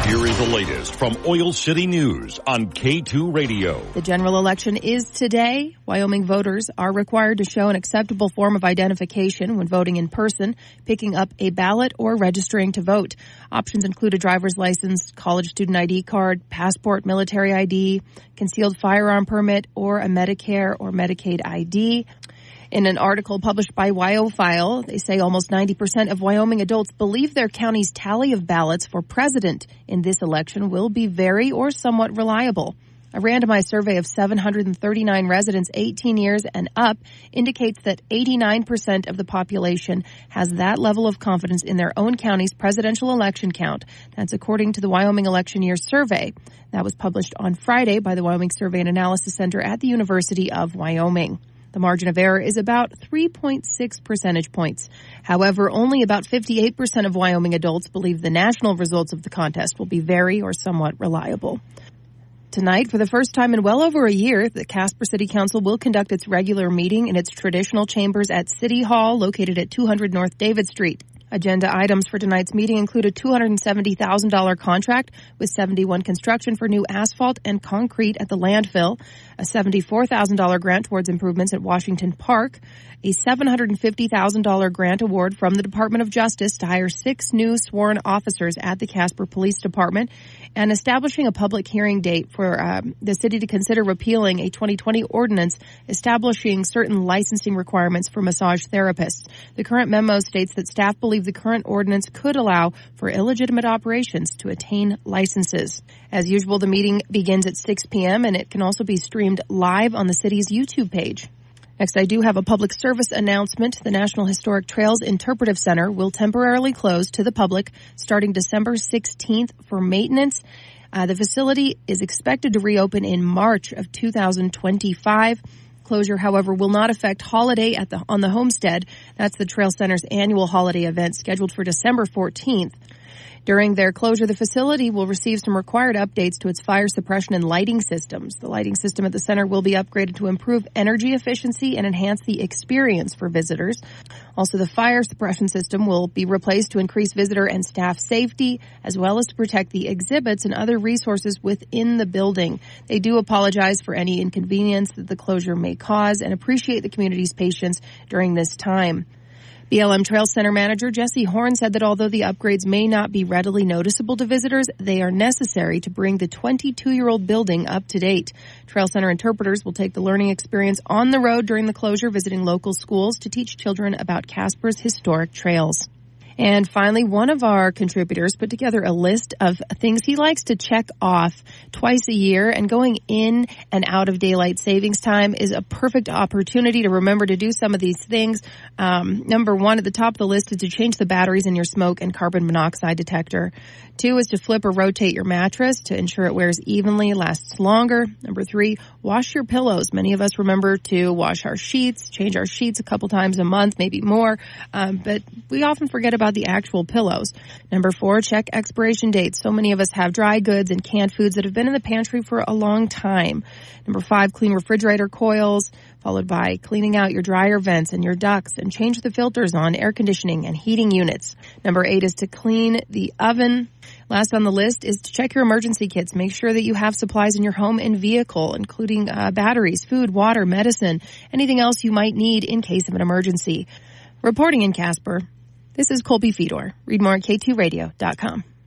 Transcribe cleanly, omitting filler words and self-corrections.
Here is the latest from Oil City News on K2 Radio. The general election is today. Wyoming voters are required to show an acceptable form of identification when voting in person, picking up a ballot, or registering to vote. Options include a driver's license, college student ID card, passport, military ID, concealed firearm permit, or a Medicare or Medicaid ID. In an article published by WyoFile, they say almost 90% of Wyoming adults believe their county's tally of ballots for president in this election will be very or somewhat reliable. A randomized survey of 739 residents 18 years and up indicates that 89% of the population has that level of confidence in their own county's presidential election count. That's according to the Wyoming Election Year Survey. That was published on Friday by the Wyoming Survey and Analysis Center at the University of Wyoming. The margin of error is about 3.6 percentage points. However, only about 58% of Wyoming adults believe the national results of the contest will be very or somewhat reliable. Tonight, for the first time in well over a year, the Casper City Council will conduct its regular meeting in its traditional chambers at City Hall, located at 200 North David Street. Agenda items for tonight's meeting include a $270,000 contract with 71 Construction for new asphalt and concrete at the landfill, a $74,000 grant towards improvements at Washington Park, a $750,000 grant award from the Department of Justice to hire 6 new sworn officers at the Casper Police Department, and establishing a public hearing date for the city to consider repealing a 2020 ordinance establishing certain licensing requirements for massage therapists. The current memo states that staff believe the current ordinance could allow for illegitimate operations to attain licenses. As usual, the meeting begins at 6 p.m. and it can also be streamed live on the city's YouTube page. Next, I do have a public service announcement. The National Historic Trails Interpretive Center will temporarily close to the public starting December 16th for maintenance. The facility is expected to reopen in March of 2025. Closure, however, will not affect Holiday on the Homestead. That's the Trail Center's annual holiday event scheduled for December 14th. During their closure, the facility will receive some required updates to its fire suppression and lighting systems. The lighting system at the center will be upgraded to improve energy efficiency and enhance the experience for visitors. Also, the fire suppression system will be replaced to increase visitor and staff safety, as well as to protect the exhibits and other resources within the building. They do apologize for any inconvenience that the closure may cause and appreciate the community's patience during this time. BLM Trail Center Manager Jesse Horn said that although the upgrades may not be readily noticeable to visitors, they are necessary to bring the 22-year-old building up to date. Trail Center interpreters will take the learning experience on the road during the closure, visiting local schools to teach children about Casper's historic trails. And finally, one of our contributors put together a list of things he likes to check off twice a year, and going in and out of daylight savings time is a perfect opportunity to remember to do some of these things. Number 1 at the top of the list is to change the batteries in your smoke and carbon monoxide detector. 2 is to flip or rotate your mattress to ensure it wears evenly, lasts longer. Number 3, wash your pillows. Many of us remember to wash our sheets, change our sheets a couple times a month, maybe more, but we often forget about the actual pillows. Number 4, check expiration dates. So many of us have dry goods and canned foods that have been in the pantry for a long time. Number 5, clean refrigerator coils, followed by cleaning out your dryer vents and your ducts, and change the filters on air conditioning and heating units. Number 8 is to clean the oven. Last on the list is to check your emergency kits. Make sure that you have supplies in your home and vehicle, including batteries, food, water, medicine, anything else you might need in case of an emergency. Reporting in Casper, this is Colby Fedor. Read more at k2radio.com.